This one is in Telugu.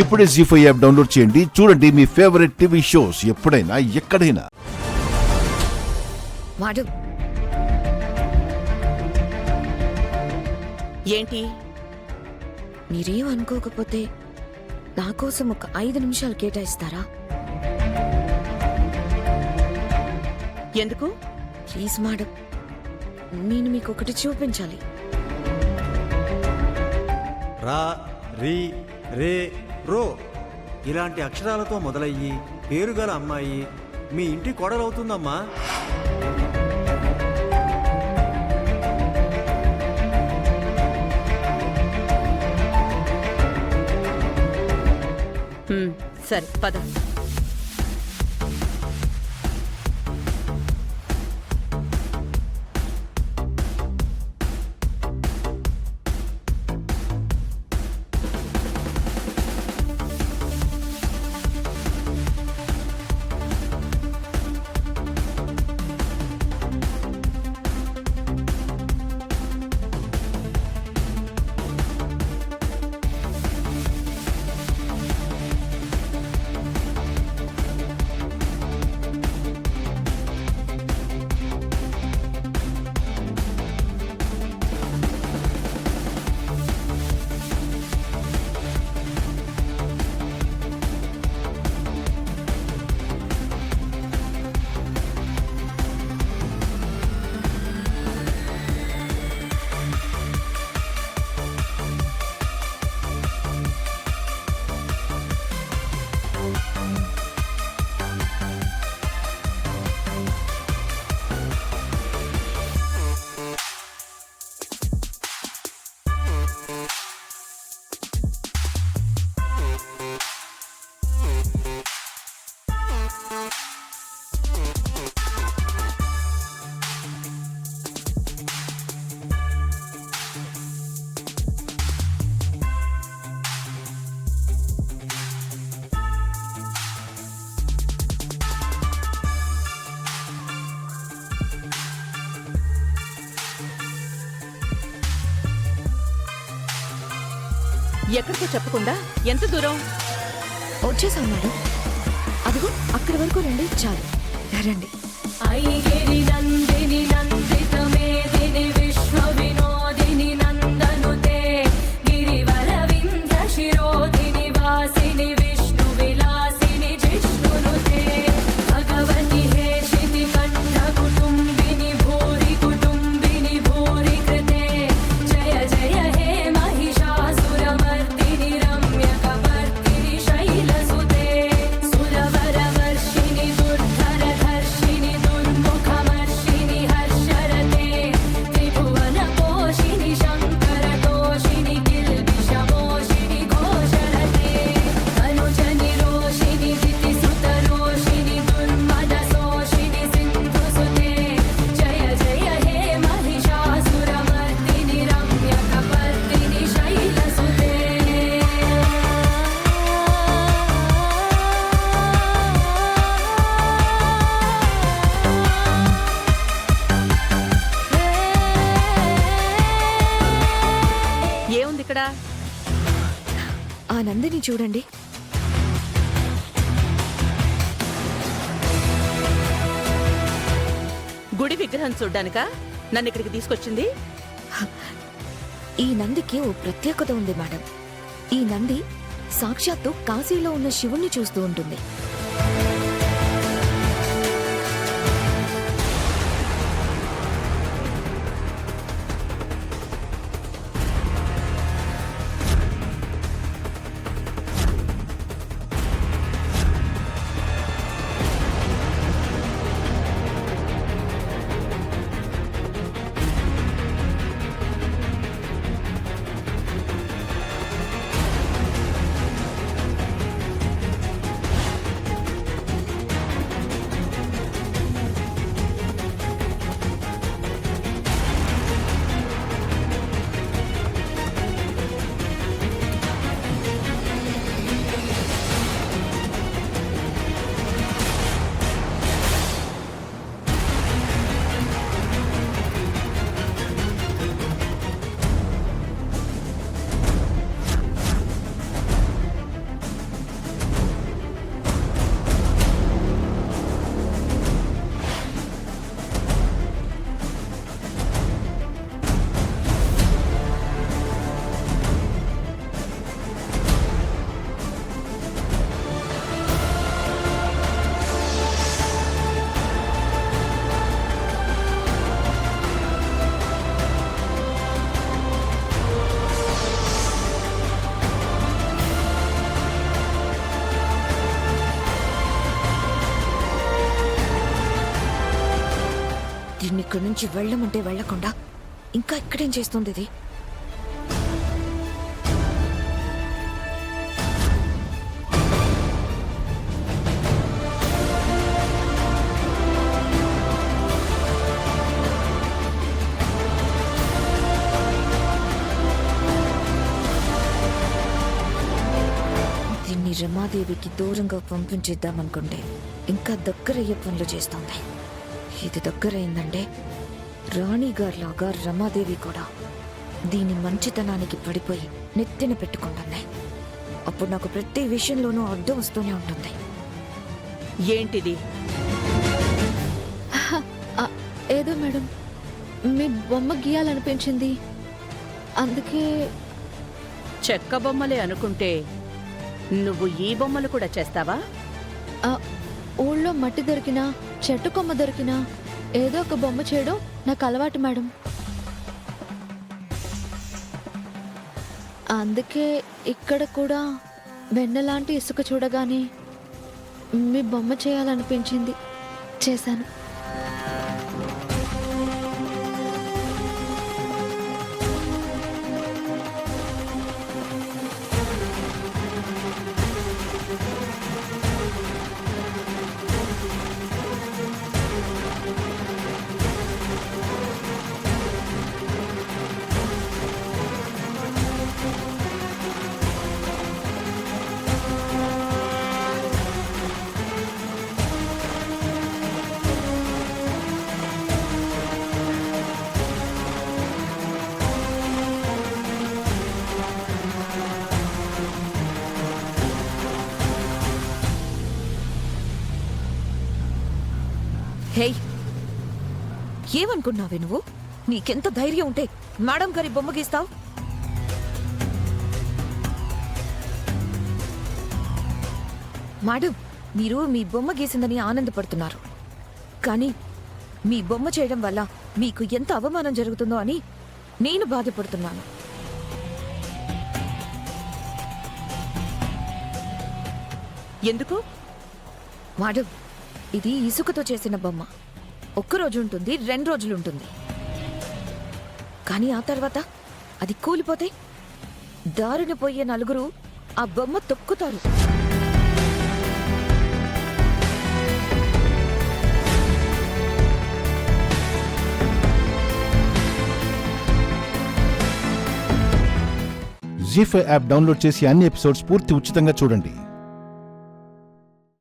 ఇప్పుడే జీ5 యాప్ డౌన్లోడ్ చేయండి. చూడండి మీ ఫేవరెట్ టీవీ షోస్ ఎప్పుడైనా ఎక్కడైనా. వాడు ఏంటి? మీరేం అనుకోకపోతే నా కోసం ఒక 5 నిమిషాలు కేటాయిస్తారా? ఎందుకు? ప్లీజ్ మేడం, నేను మీకు ఒకటి చూపించాలి. రా, రీ, రే, రో ఇలాంటి అక్షరాలతో మొదలయ్యి పేరుగల అమ్మాయి మీ ఇంటి కోడలవుతుందమ్మా. సరే పద. ఎక్కడికో చెప్పకుండా ఎంత దూరం? వచ్చేసాం మేడం. అదిగో అక్కడి వరకు రండి, చాలు. రండి. ఇక్కడ ఆ నందిని చూడండి. గుడి విగ్రహం చూడ్డానికా నన్ను ఇక్కడికి తీసుకొచ్చింది? ఈ నందికి ఓ ప్రత్యేకత ఉంది మేడం. ఈ నంది సాక్షాత్తు కాశీలో ఉన్న శివుణ్ణి చూస్తూ ఉంటుంది. ఇక్కడి నుంచి వెళ్ళమంటే వెళ్ళకుండా ఇంకా ఇక్కడేం చేస్తుంది ఇది? దీన్ని రమాదేవికి దూరంగా పంపించేద్దామనుకుంటే ఇంకా దగ్గరయ్యే పనులు చేస్తోంది. ఇది దగ్గరైందంటే రాణిగారిలాగా రమాదేవి కూడా దీని మంచితనానికి పడిపోయి నెత్తిన పెట్టుకుంటుంది. అప్పుడు నాకు ప్రతి విషయంలోనూ అడ్డం వస్తూనే ఉంటుంది. ఏంటిది? ఏదో మేడం, మీ బొమ్మ గీయాలనిపించింది, అందుకే. చెక్క బొమ్మలే అనుకుంటే నువ్వు ఈ బొమ్మలు కూడా చేస్తావా? ఊళ్ళో మట్టి దొరికినా, చెట్టు కొమ్మ దొరికినా ఏదో ఒక బొమ్మ చేయడం నాకు అలవాటు మేడం. అందుకే ఇక్కడ కూడా వెన్నలాంటి ఇసుక చూడగానే మీ బొమ్మ చేయాలనిపించింది, చేశాను. హే, ఏమనుకున్నావే నువ్వు? నీకెంత ధైర్యం ఉంటే మేడం గారి బొమ్మ గీస్తావు? మేడం, మీరు మీ బొమ్మ గీసిందని ఆనందపడుతున్నారు, కానీ మీ బొమ్మ చేయడం వల్ల మీకు ఎంత అవమానం జరుగుతుందో అని నేను బాధపడుతున్నాను. ఎందుకు? మేడం, ఇది ఇసుకతో చేసిన బొమ్మ. ఒక్కరోజు ఉంటుంది, 2 రోజులు ఉంటుంది. కానీ ఆ తర్వాత అది కూలిపోతే దారిన పోయే నలుగురు ఆ బొమ్మ తొక్కుతారు. జీ5 యాప్ డౌన్లోడ్ చేసి అన్ని ఎపిసోడ్స్ పూర్తి ఉచితంగా చూడండి.